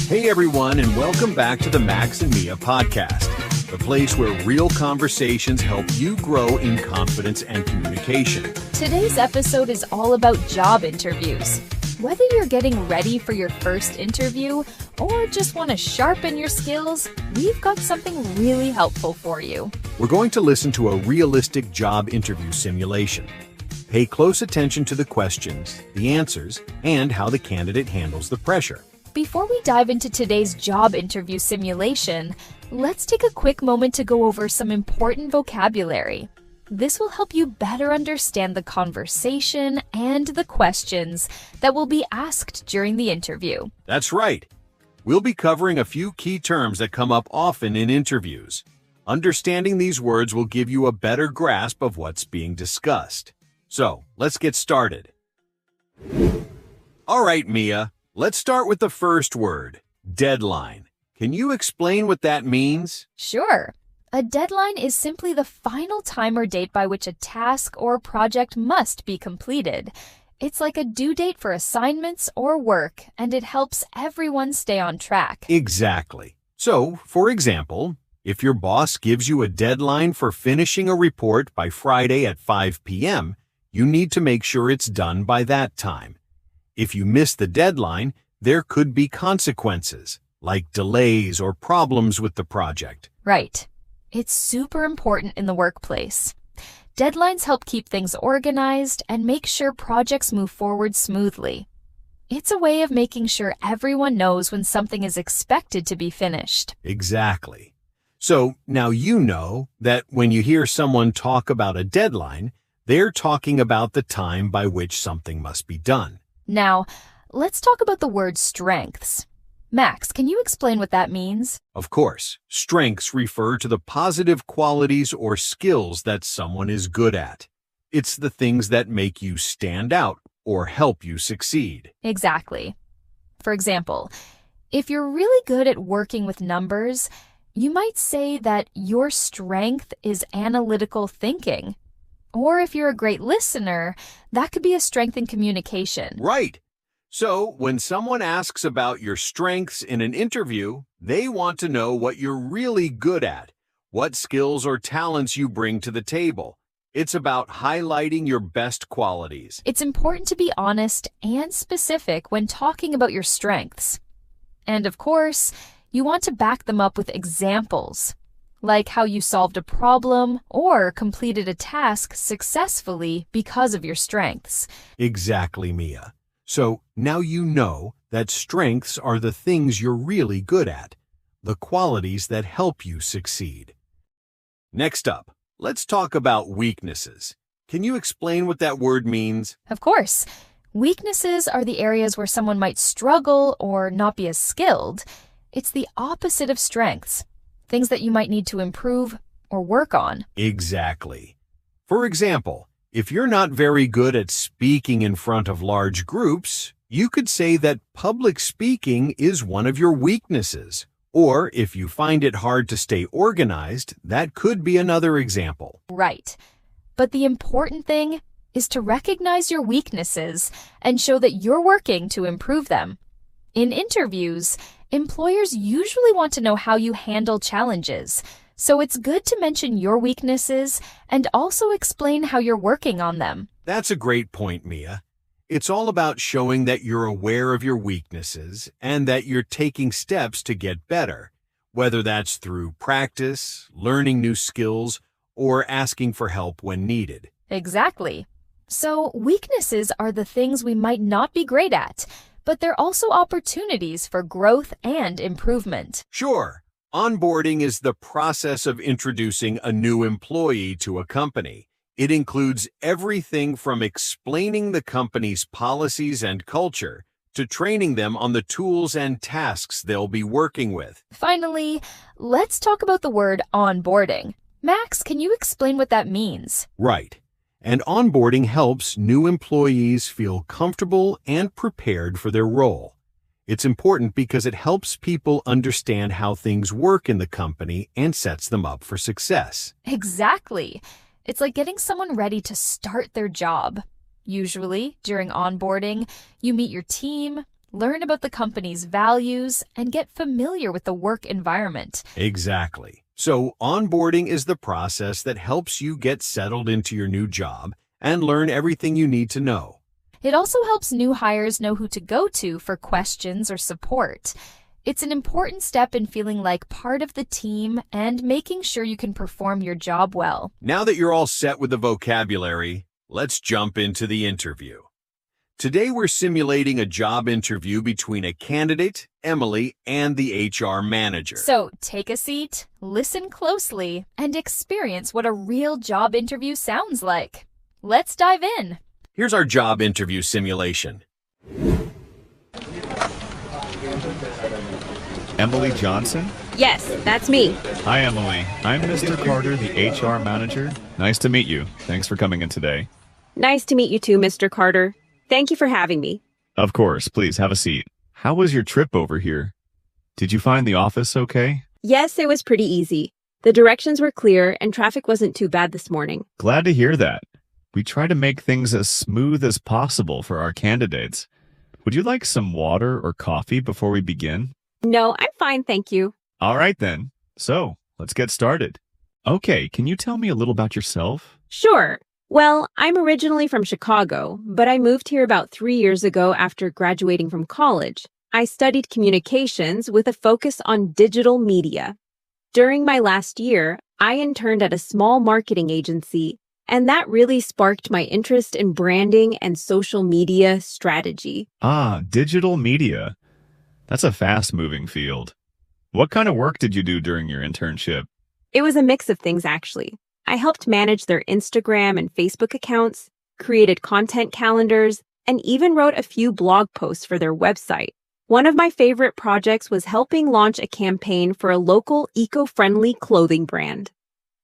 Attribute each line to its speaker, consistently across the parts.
Speaker 1: Hey everyone, and welcome back to the Max and Mia podcast, the place where real conversations help you grow in confidence and communication.
Speaker 2: Today's episode is all about job interviews. Whether you're getting ready for your first interview or just want to sharpen your skills, we've got something really helpful for you.
Speaker 1: We're going to listen to a realistic job interview simulation. Pay close attention to the questions, the answers, and how the candidate handles the pressure.
Speaker 2: Before we dive into today's job interview simulation, let's take a quick moment to go over some important vocabulary. This will help you better understand the conversation and the questions that will be asked during the interview.
Speaker 1: That's right. We'll be covering a few key terms that come up often in interviews. Understanding these words will give you a better grasp of what's being discussed. So, let's get started. All right, Mia. Let's start with the first word, deadline. Can you explain what that means?
Speaker 2: Sure. A deadline is simply the final time or date by which a task or project must be completed. It's like a due date for assignments or work, and it helps everyone stay on track.
Speaker 1: Exactly. So, for example, if your boss gives you a deadline for finishing a report by Friday at 5 p.m., you need to make sure it's done by that time. If you miss the deadline, there could be consequences, like delays or problems with the project.
Speaker 2: Right. It's super important in the workplace. Deadlines help keep things organized and make sure projects move forward smoothly. It's a way of making sure everyone knows when something is expected to be finished.
Speaker 1: Exactly. So now you know that when you hear someone talk about a deadline, they're talking about the time by which something must be done.
Speaker 2: Now, let's talk about the word strengths. Max, can you explain what that means?
Speaker 1: Of course, strengths refer to the positive qualities or skills that someone is good at. It's the things that make you stand out or help you succeed.
Speaker 2: Exactly. For example, if you're really good at working with numbers, you might say that your strength is analytical thinking. Or if you're a great listener, that could be a strength in communication.
Speaker 1: Right. So when someone asks about your strengths in an interview, they want to know what you're really good at, what skills or talents you bring to the table. It's about highlighting your best qualities.
Speaker 2: It's important to be honest and specific when talking about your strengths. And of course, you want to back them up with examples, like how you solved a problem or completed a task successfully because of your strengths.
Speaker 1: Exactly, Mia. So now you know that strengths are the things you're really good at, the qualities that help you succeed. Next up, let's talk about weaknesses. Can you explain what that word means?
Speaker 2: Of course. Weaknesses are the areas where someone might struggle or not be as skilled. It's the opposite of strengths. Things that you might need to improve or work on.
Speaker 1: Exactly. For example, if you're not very good at speaking in front of large groups, you could say that public speaking is one of your weaknesses. Or if you find it hard to stay organized, that could be another example.
Speaker 2: Right. But the important thing is to recognize your weaknesses and show that you're working to improve them. In interviews, employers usually want to know how you handle challenges, so it's good to mention your weaknesses and also explain how you're working on them.
Speaker 1: That's a great point, Mia. It's all about showing that you're aware of your weaknesses and that you're taking steps to get better, whether that's through practice, learning new skills, or asking for help when needed.
Speaker 2: Exactly. So weaknesses are the things we might not be great at, but they're also opportunities for growth and improvement.
Speaker 1: Sure, onboarding is the process of introducing a new employee to a company. It includes everything from explaining the company's policies and culture to training them on the tools and tasks they'll be working with.
Speaker 2: Finally, let's talk about the word onboarding. Max, can you explain what that means?
Speaker 1: Right. And onboarding helps new employees feel comfortable and prepared for their role. It's important because it helps people understand how things work in the company and sets them up for success.
Speaker 2: Exactly. It's like getting someone ready to start their job. Usually, during onboarding, you meet your team, learn about the company's values, and get familiar with the work environment.
Speaker 1: Exactly. So, onboarding is the process that helps you get settled into your new job and learn everything you need to know.
Speaker 2: It also helps new hires know who to go to for questions or support. It's an important step in feeling like part of the team and making sure you can perform your job well.
Speaker 1: Now that you're all set with the vocabulary, let's jump into the interview. Today we're simulating a job interview between a candidate, Emily, and the HR manager.
Speaker 2: So take a seat, listen closely, and experience what a real job interview sounds like. Let's dive in.
Speaker 1: Here's our job interview simulation.
Speaker 3: Emily Johnson?
Speaker 4: Yes, that's me.
Speaker 3: Hi, Emily. I'm Mr. Carter, the HR manager. Nice to meet you. Thanks for coming in today.
Speaker 4: Nice to meet you too, Mr. Carter. Thank you for having me.
Speaker 3: Of course. Please have a seat. How was your trip over here? Did you find the office okay?
Speaker 4: Yes, it was pretty easy. The directions were clear and traffic wasn't too bad this morning.
Speaker 3: Glad to hear that. We try to make things as smooth as possible for our candidates. Would you like some water or coffee before we begin?
Speaker 4: No, I'm fine, thank you.
Speaker 3: All right then. So, let's get started. Okay, can you tell me a little about yourself?
Speaker 4: Sure. Well, I'm originally from Chicago, but I moved here about 3 years ago after graduating from college. I studied communications with a focus on digital media. During my last year, I interned at a small marketing agency, and that really sparked my interest in branding and social media strategy.
Speaker 3: Ah, digital media. That's a fast-moving field. What kind of work did you do during your internship?
Speaker 4: It was a mix of things, actually. I helped manage their Instagram and Facebook accounts, created content calendars, and even wrote a few blog posts for their website. One of my favorite projects was helping launch a campaign for a local eco-friendly clothing brand.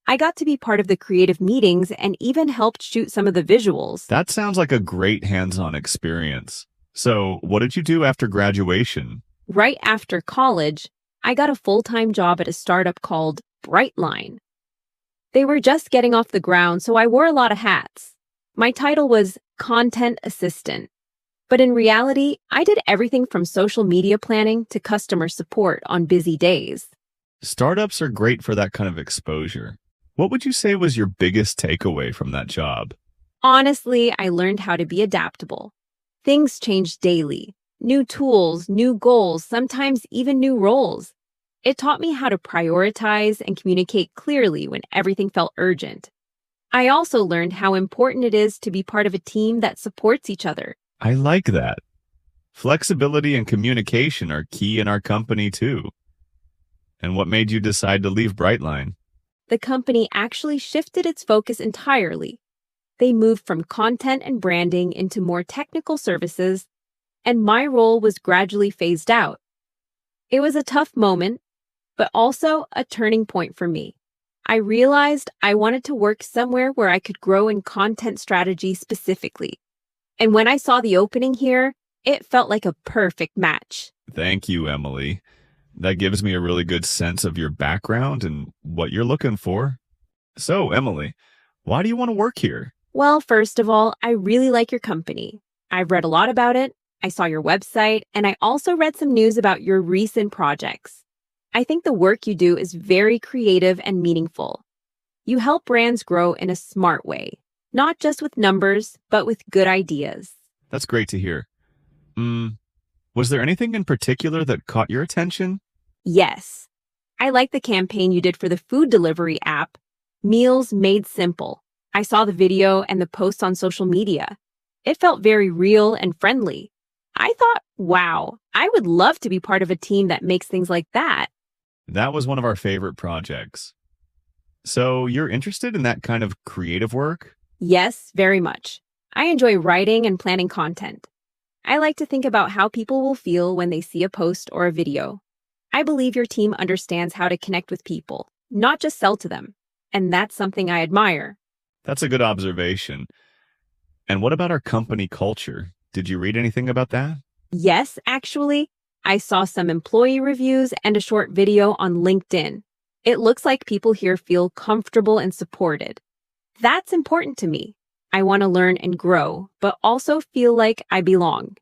Speaker 4: I got to be part of the creative meetings and even helped shoot some of the visuals.
Speaker 3: That sounds like a great hands-on experience. So, what did you do after graduation?
Speaker 4: Right after college, I got a full-time job at a startup called Brightline. They were just getting off the ground, so I wore a lot of hats. My title was Content Assistant. But in reality, I did everything from social media planning to customer support on busy days.
Speaker 3: Startups are great for that kind of exposure. What would you say was your biggest takeaway from that job?
Speaker 4: Honestly, I learned how to be adaptable. Things change daily. New tools, new goals, sometimes even new roles. It taught me how to prioritize and communicate clearly when everything felt urgent. I also learned how important it is to be part of a team that supports each other.
Speaker 3: I like that. Flexibility and communication are key in our company too. And what made you decide to leave Brightline?
Speaker 4: The company actually shifted its focus entirely. They moved from content and branding into more technical services, and my role was gradually phased out. It was a tough moment, but also a turning point for me. I realized I wanted to work somewhere where I could grow in content strategy specifically. And when I saw the opening here, it felt like a perfect match.
Speaker 3: Thank you, Emily. That gives me a really good sense of your background and what you're looking for. So, Emily, why do you want to work here?
Speaker 4: Well, first of all, I really like your company. I've read a lot about it. I saw your website, and I also read some news about your recent projects. I think the work you do is very creative and meaningful. You help brands grow in a smart way, not just with numbers, but with good ideas.
Speaker 3: That's great to hear. Was there anything in particular that caught your attention?
Speaker 4: Yes. I like the campaign you did for the food delivery app, Meals Made Simple. I saw the video and the posts on social media. It felt very real and friendly. I thought, wow, I would love to be part of a team that makes things like that.
Speaker 3: That was one of our favorite projects. So you're interested in that kind of creative work?
Speaker 4: Yes, very much. I enjoy writing and planning content. I like to think about how people will feel when they see a post or a video. I believe your team understands how to connect with people, not just sell to them. And that's something I admire.
Speaker 3: That's a good observation. And what about our company culture? Did you read anything about that?
Speaker 4: Yes, actually. I saw some employee reviews and a short video on LinkedIn. It looks like people here feel comfortable and supported. That's important to me. I want to learn and grow, but also feel like I belong.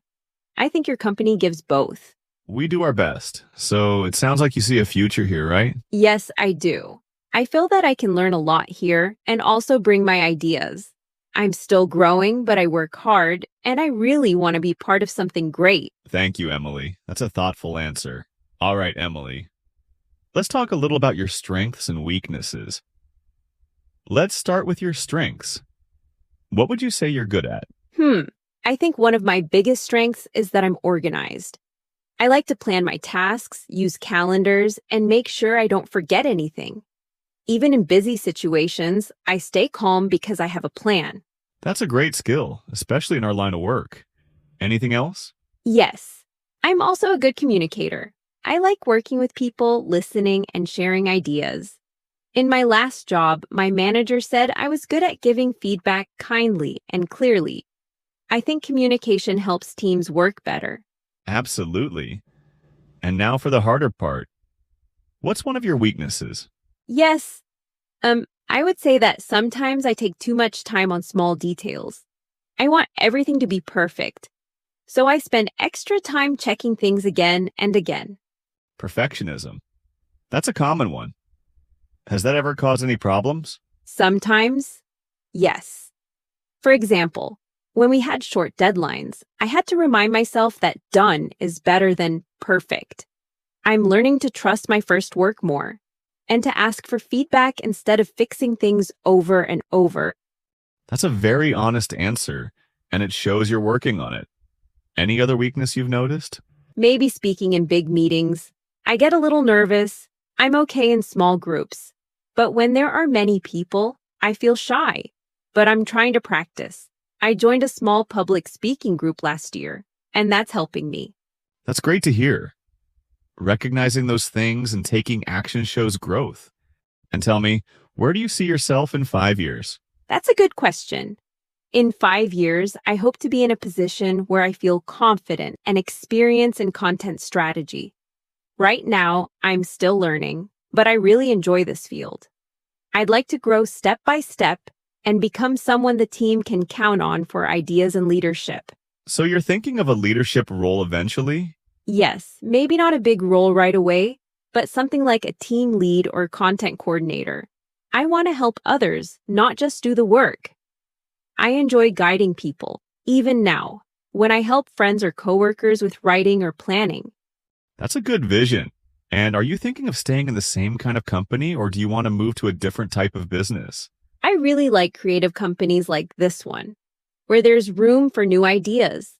Speaker 4: I think your company gives both.
Speaker 3: We do our best. So it sounds like you see a future here, right?
Speaker 4: Yes, I do. I feel that I can learn a lot here and also bring my ideas. I'm still growing, but I work hard, and I really want to be part of something great.
Speaker 3: Thank you, Emily. That's a thoughtful answer. All right, Emily. Let's talk a little about your strengths and weaknesses. Let's start with your strengths. What would you say you're good at?
Speaker 4: I think one of my biggest strengths is that I'm organized. I like to plan my tasks, use calendars, and make sure I don't forget anything. Even in busy situations, I stay calm because I have a plan.
Speaker 3: That's a great skill, especially in our line of work. Anything else?
Speaker 4: Yes, I'm also a good communicator. I like working with people, listening, and sharing ideas. In my last job, my manager said I was good at giving feedback kindly and clearly. I think communication helps teams work better.
Speaker 3: Absolutely. And now for the harder part. What's one of your weaknesses?
Speaker 4: Yes, I would say that sometimes I take too much time on small details. I want everything to be perfect. So I spend extra time checking things again and again.
Speaker 3: Perfectionism. That's a common one. Has that ever caused any problems?
Speaker 4: Sometimes, yes. For example, when we had short deadlines, I had to remind myself that done is better than perfect. I'm learning to trust my first work more and to ask for feedback instead of fixing things over and over.
Speaker 3: That's a very honest answer, and it shows you're working on it. Any other weakness you've noticed?
Speaker 4: Maybe speaking in big meetings. I get a little nervous. I'm okay in small groups. But when there are many people, I feel shy. But I'm trying to practice. I joined a small public speaking group last year, and that's helping me.
Speaker 3: That's great to hear. Recognizing those things and taking action shows growth. And tell me, where do you see yourself in 5 years?
Speaker 4: That's a good question. In 5 years, I hope to be in a position where I feel confident and experienced in content strategy. Right now, I'm still learning, but I really enjoy this field. I'd like to grow step by step and become someone the team can count on for ideas and leadership.
Speaker 3: So you're thinking of a leadership role eventually?
Speaker 4: Yes, maybe not a big role right away, but something like a team lead or content coordinator. I want to help others, not just do the work. I enjoy guiding people, even now, when I help friends or coworkers with writing or planning.
Speaker 3: That's a good vision. And are you thinking of staying in the same kind of company, or do you want to move to a different type of business?
Speaker 4: I really like creative companies like this one, where there's room for new ideas.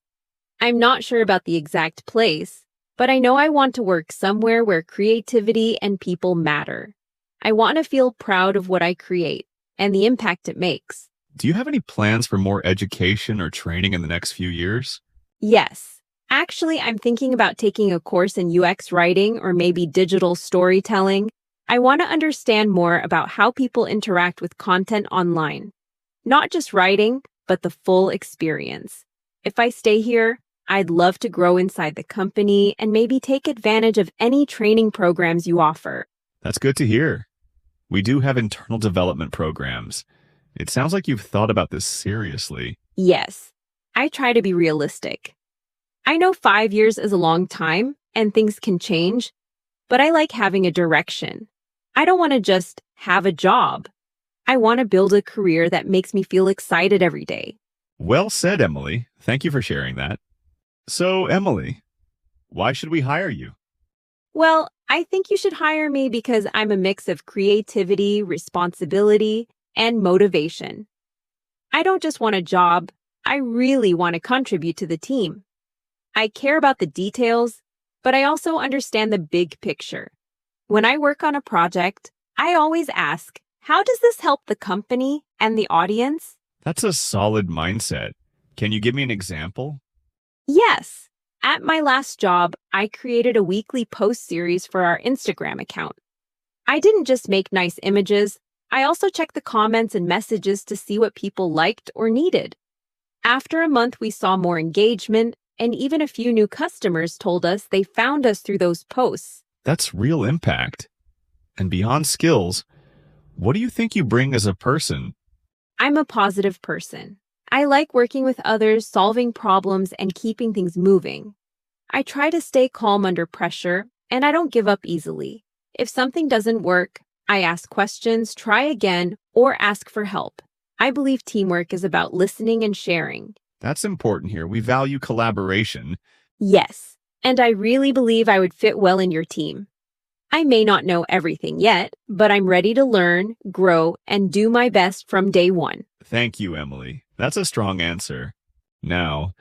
Speaker 4: I'm not sure about the exact place, but I know I want to work somewhere where creativity and people matter. I want to feel proud of what I create and the impact it makes.
Speaker 3: Do you have any plans for more education or training in the next few years?
Speaker 4: Yes. Actually, I'm thinking about taking a course in UX writing or maybe digital storytelling. I want to understand more about how people interact with content online. Not just writing, but the full experience. If I stay here, I'd love to grow inside the company and maybe take advantage of any training programs you offer.
Speaker 3: That's good to hear. We do have internal development programs. It sounds like you've thought about this seriously.
Speaker 4: Yes, I try to be realistic. I know 5 years is a long time and things can change, but I like having a direction. I don't want to just have a job. I want to build a career that makes me feel excited every day.
Speaker 3: Well said, Emily. Thank you for sharing that. So, Emily, why should we hire you?
Speaker 4: Well, I think you should hire me because I'm a mix of creativity, responsibility, and motivation. I don't just want a job. I really want to contribute to the team. I care about the details, but I also understand the big picture. When I work on a project, I always ask, how does this help the company and the audience?
Speaker 3: That's a solid mindset. Can you give me an example?
Speaker 4: Yes. At my last job, I created a weekly post series for our Instagram account. I didn't just make nice images, I also checked the comments and messages to see what people liked or needed. After a month, we saw more engagement, and even a few new customers told us they found us through those posts.
Speaker 3: That's real impact. And beyond skills, what do you think you bring as a person?
Speaker 4: I'm a positive person. I like working with others, solving problems, and keeping things moving. I try to stay calm under pressure, and I don't give up easily. If something doesn't work, I ask questions, try again, or ask for help. I believe teamwork is about listening and sharing.
Speaker 3: That's important here. We value collaboration.
Speaker 4: Yes, and I really believe I would fit well in your team. I may not know everything yet, but I'm ready to learn, grow, and do my best from day one.
Speaker 3: Thank you, Emily. That's a strong answer. Now,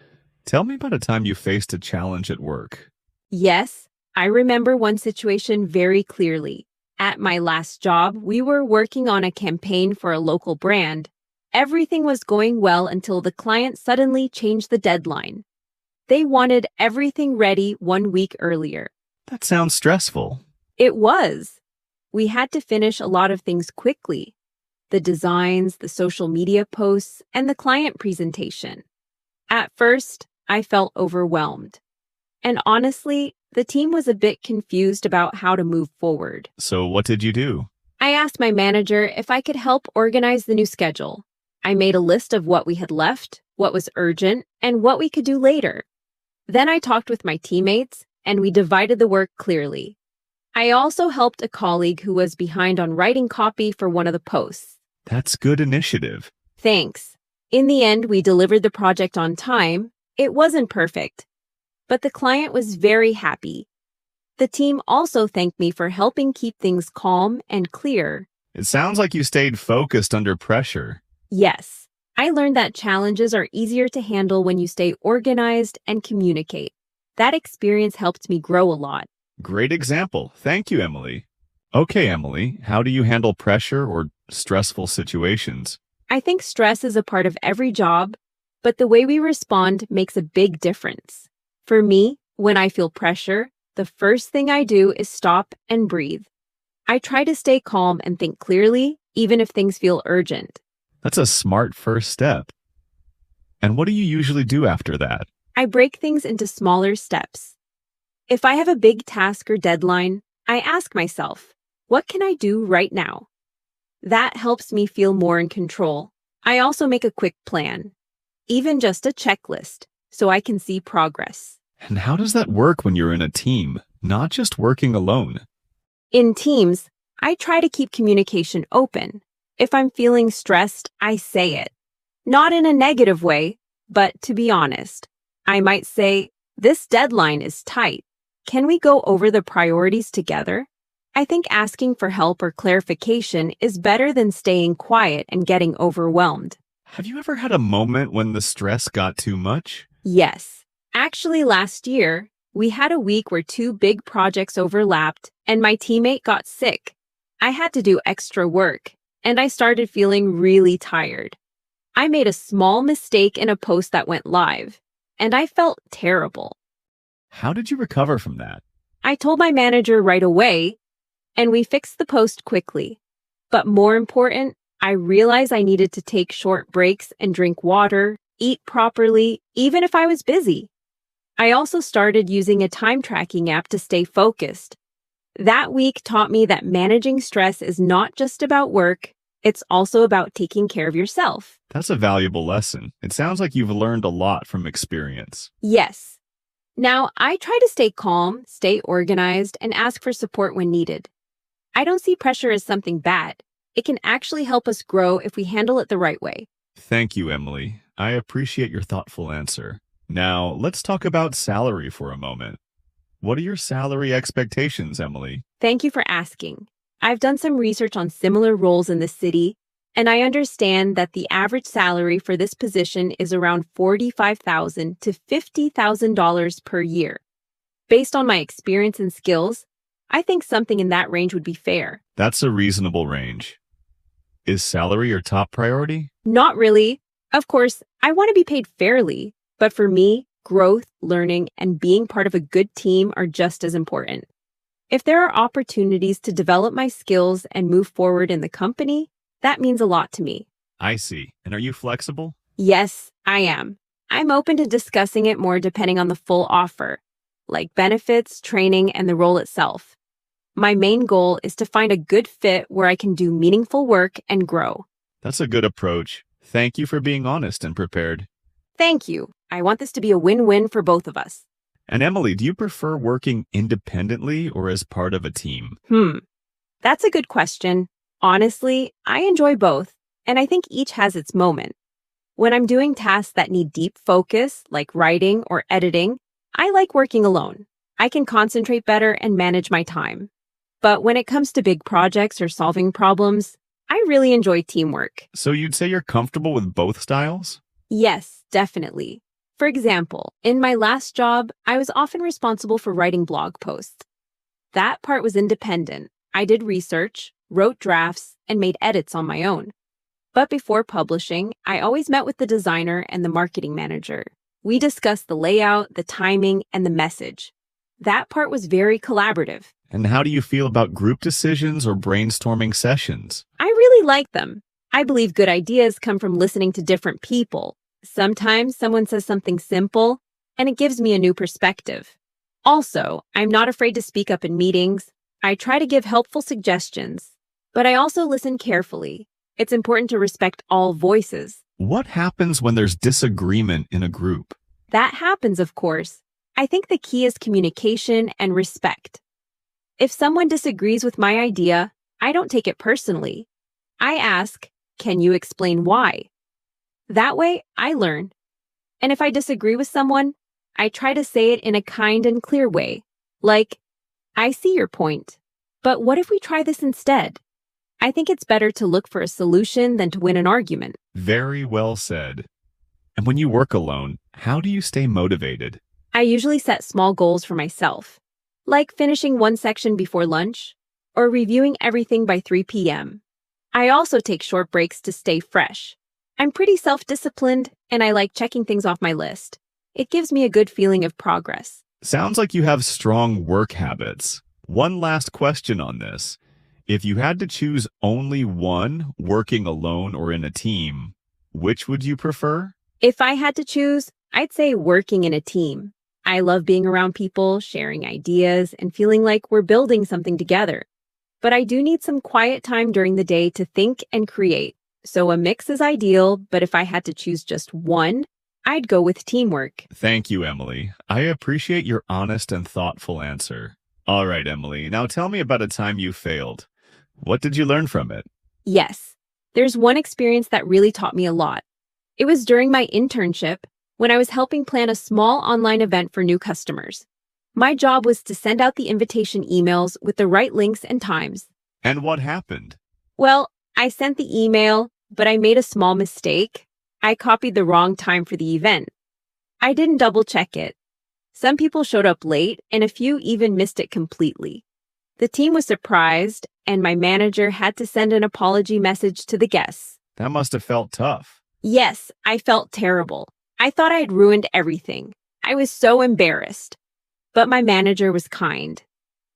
Speaker 3: tell me about a time you faced a challenge at work.
Speaker 4: Yes, I remember one situation very clearly. At my last job, we were working on a campaign for a local brand. Everything was going well until the client suddenly changed the deadline. They wanted everything ready 1 week earlier.
Speaker 3: That sounds stressful.
Speaker 4: It was. We had to finish a lot of things quickly. The designs, the social media posts, and the client presentation. At first, I felt overwhelmed. And honestly, the team was a bit confused about how to move forward.
Speaker 3: So what did you do?
Speaker 4: I asked my manager if I could help organize the new schedule. I made a list of what we had left, what was urgent, and what we could do later. Then I talked with my teammates, and we divided the work clearly. I also helped a colleague who was behind on writing copy for one of the posts.
Speaker 3: That's good initiative.
Speaker 4: Thanks. In the end, we delivered the project on time. It wasn't perfect, but the client was very happy. The team also thanked me for helping keep things calm and clear.
Speaker 3: It sounds like you stayed focused under pressure.
Speaker 4: Yes, I learned that challenges are easier to handle when you stay organized and communicate. That experience helped me grow a lot.
Speaker 3: Great example. Thank you, Emily. Okay, Emily, how do you handle pressure or stressful situations?
Speaker 4: I think stress is a part of every job, but the way we respond makes a big difference. For me, when I feel pressure, the first thing I do is stop and breathe. I try to stay calm and think clearly, even if things feel urgent.
Speaker 3: That's a smart first step. And what do you usually do after that?
Speaker 4: I break things into smaller steps. If I have a big task or deadline, I ask myself, what can I do right now? That helps me feel more in control. I also make a quick plan, even just a checklist, so I can see progress.
Speaker 3: And how does that work when you're in a team, not just working alone?
Speaker 4: In teams, I try to keep communication open. If I'm feeling stressed, I say it. Not in a negative way, but to be honest. I might say, this deadline is tight. Can we go over the priorities together? I think asking for help or clarification is better than staying quiet and getting overwhelmed.
Speaker 3: Have you ever had a moment when the stress got too much?
Speaker 4: Yes. Actually, last year, we had a week where 2 big projects overlapped and my teammate got sick. I had to do extra work, and I started feeling really tired. I made a small mistake in a post that went live, and I felt terrible.
Speaker 3: How did you recover from that?
Speaker 4: I told my manager right away, and we fixed the post quickly. But more important, I realized I needed to take short breaks and drink water, eat properly, even if I was busy. I also started using a time tracking app to stay focused. That week taught me that managing stress is not just about work, it's also about taking care of yourself.
Speaker 3: That's a valuable lesson. It sounds like you've learned a lot from experience.
Speaker 4: Yes. Now, I try to stay calm, stay organized, and ask for support when needed. I don't see pressure as something bad. It can actually help us grow if we handle it the right way.
Speaker 3: Thank you, Emily. I appreciate your thoughtful answer. Now, let's talk about salary for a moment. What are your salary expectations, Emily?
Speaker 4: Thank you for asking. I've done some research on similar roles in the city, and I understand that the average salary for this position is around $45,000 to $50,000 per year. Based on my experience and skills, I think something in that range would be fair.
Speaker 3: That's a reasonable range. Is salary your top priority?
Speaker 4: Not really. Of course, I want to be paid fairly, but for me, growth, learning, and being part of a good team are just as important. If there are opportunities to develop my skills and move forward in the company, that means a lot to me.
Speaker 3: I see. And are you flexible?
Speaker 4: Yes, I am. I'm open to discussing it more depending on the full offer, like benefits, training, and the role itself. My main goal is to find a good fit where I can do meaningful work and grow.
Speaker 3: That's a good approach. Thank you for being honest and prepared.
Speaker 4: Thank you. I want this to be a win-win for both of us.
Speaker 3: And Emily, do you prefer working independently or as part of a team?
Speaker 4: That's a good question. Honestly, I enjoy both, and I think each has its moment. When I'm doing tasks that need deep focus, like writing or editing, I like working alone. I can concentrate better and manage my time. But when it comes to big projects or solving problems, I really enjoy teamwork.
Speaker 3: So you'd say you're comfortable with both styles?
Speaker 4: Yes, definitely. For example, in my last job, I was often responsible for writing blog posts. That part was independent. I did research, wrote drafts, and made edits on my own. But before publishing, I always met with the designer and the marketing manager. We discussed the layout, the timing, and the message. That part was very collaborative.
Speaker 3: And how do you feel about group decisions or brainstorming sessions?
Speaker 4: I really like them. I believe good ideas come from listening to different people. Sometimes someone says something simple, and it gives me a new perspective. Also, I'm not afraid to speak up in meetings. I try to give helpful suggestions, but I also listen carefully. It's important to respect all voices.
Speaker 3: What happens when there's disagreement in a group?
Speaker 4: That happens, of course. I think the key is communication and respect. If someone disagrees with my idea, I don't take it personally. I ask, can you explain why? That way, I learn. And if I disagree with someone, I try to say it in a kind and clear way. Like, I see your point, but what if we try this instead? I think it's better to look for a solution than to win an argument.
Speaker 3: Very well said. And when you work alone, how do you stay motivated?
Speaker 4: I usually set small goals for myself, like finishing one section before lunch or reviewing everything by 3 p.m. I also take short breaks to stay fresh. I'm pretty self-disciplined and I like checking things off my list. It gives me a good feeling of progress.
Speaker 3: Sounds like you have strong work habits. One last question on this. If you had to choose only one, working alone or in a team, which would you prefer?
Speaker 4: If I had to choose, I'd say working in a team. I love being around people, sharing ideas, and feeling like we're building something together. But I do need some quiet time during the day to think and create. So a mix is ideal, but if I had to choose just one, I'd go with teamwork.
Speaker 3: Thank you, Emily. I appreciate your honest and thoughtful answer. All right, Emily, now tell me about a time you failed. What did you learn from it?
Speaker 4: Yes, there's one experience that really taught me a lot. It was during my internship when I was helping plan a small online event for new customers. My job was to send out the invitation emails with the right links and times.
Speaker 3: And what happened?
Speaker 4: Well, I sent the email, but I made a small mistake. I copied the wrong time for the event. I didn't double check it. Some people showed up late, and a few even missed it completely. The team was surprised, and my manager had to send an apology message to the guests.
Speaker 3: That must have felt tough.
Speaker 4: Yes, I felt terrible. I thought I had ruined everything. I was so embarrassed. But my manager was kind.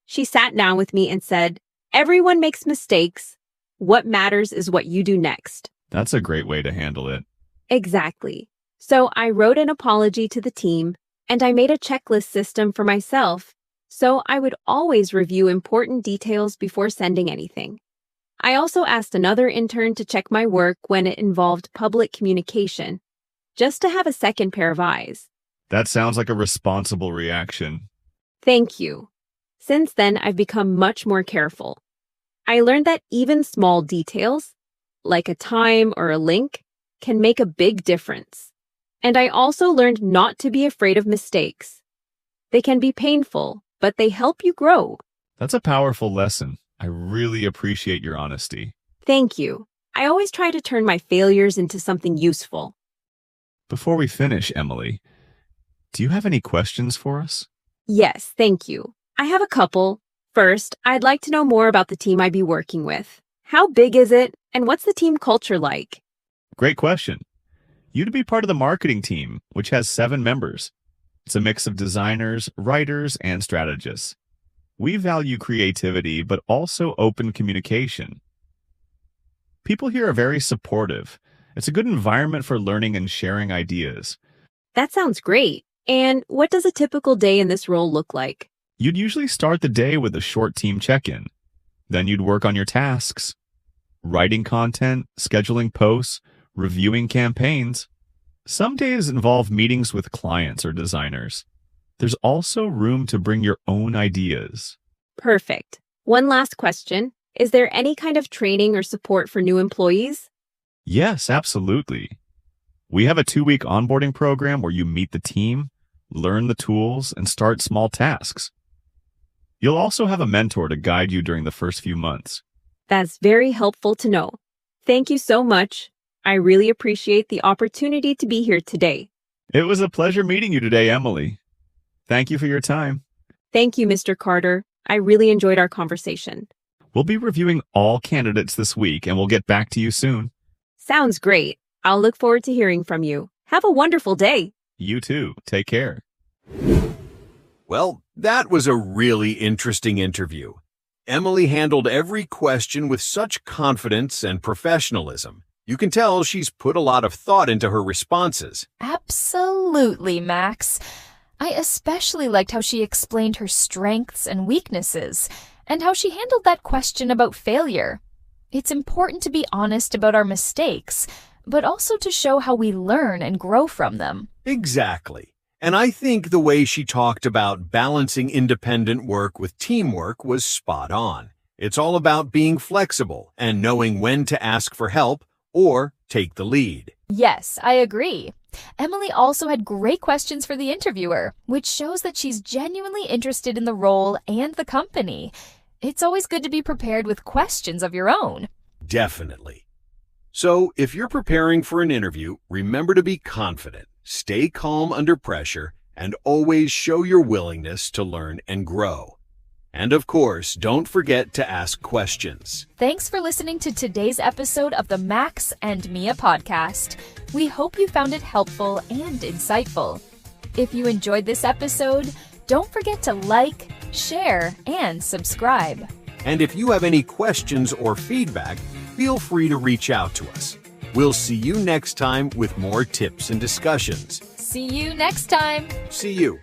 Speaker 4: She sat down with me and said, "Everyone makes mistakes. What matters is what you do next."
Speaker 3: That's a great way to handle it.
Speaker 4: Exactly. So I wrote an apology to the team, and I made a checklist system for myself, so I would always review important details before sending anything. I also asked another intern to check my work when it involved public communication, just to have a second pair of eyes.
Speaker 3: That sounds like a responsible reaction.
Speaker 4: Thank you. Since then, I've become much more careful. I learned that even small details, like a time or a link, can make a big difference. And I also learned not to be afraid of mistakes. They can be painful, but they help you grow.
Speaker 3: That's a powerful lesson. I really appreciate your honesty.
Speaker 4: Thank you. I always try to turn my failures into something useful.
Speaker 3: Before we finish, Emily, do you have any questions for us?
Speaker 4: Yes, thank you. I have a couple. First, I'd like to know more about the team I'd be working with. How big is it, and what's the team culture like?
Speaker 3: Great question. You'd be part of the marketing team, which has 7 members. It's a mix of designers, writers, and strategists. We value creativity, but also open communication. People here are very supportive. It's a good environment for learning and sharing ideas.
Speaker 4: That sounds great. And what does a typical day in this role look like?
Speaker 3: You'd usually start the day with a short team check-in. Then you'd work on your tasks, writing content, scheduling posts, reviewing campaigns. Some days involve meetings with clients or designers. There's also room to bring your own ideas.
Speaker 4: Perfect. One last question. Is there any kind of training or support for new employees?
Speaker 3: Yes, absolutely. We have a 2-week onboarding program where you meet the team, learn the tools, and start small tasks. You'll also have a mentor to guide you during the first few months.
Speaker 4: That's very helpful to know. Thank you so much. I really appreciate the opportunity to be here today.
Speaker 3: It was a pleasure meeting you today, Emily. Thank you for your time.
Speaker 4: Thank you, Mr. Carter. I really enjoyed our conversation.
Speaker 3: We'll be reviewing all candidates this week, and we'll get back to you soon.
Speaker 4: Sounds great. I'll look forward to hearing from you. Have a wonderful day.
Speaker 3: You too. Take care.
Speaker 1: Well, that was a really interesting interview. Emily handled every question with such confidence and professionalism. You can tell she's put a lot of thought into her responses.
Speaker 2: Absolutely, Max. I especially liked how she explained her strengths and weaknesses, and how she handled that question about failure. It's important to be honest about our mistakes, but also to show how we learn and grow from them.
Speaker 1: Exactly. And I think the way she talked about balancing independent work with teamwork was spot on. It's all about being flexible and knowing when to ask for help or take the lead.
Speaker 2: Yes, I agree. Emily also had great questions for the interviewer, which shows that she's genuinely interested in the role and the company. It's always good to be prepared with questions of your own.
Speaker 1: Definitely. So, if you're preparing for an interview, remember to be confident, stay calm under pressure, and always show your willingness to learn and grow. And of course, don't forget to ask questions.
Speaker 2: Thanks for listening to today's episode of the Max and Mia podcast. We hope you found it helpful and insightful. If you enjoyed this episode, don't forget to like, share, and subscribe.
Speaker 1: And if you have any questions or feedback, feel free to reach out to us. We'll see you next time with more tips and discussions.
Speaker 2: See you next time.
Speaker 1: See you.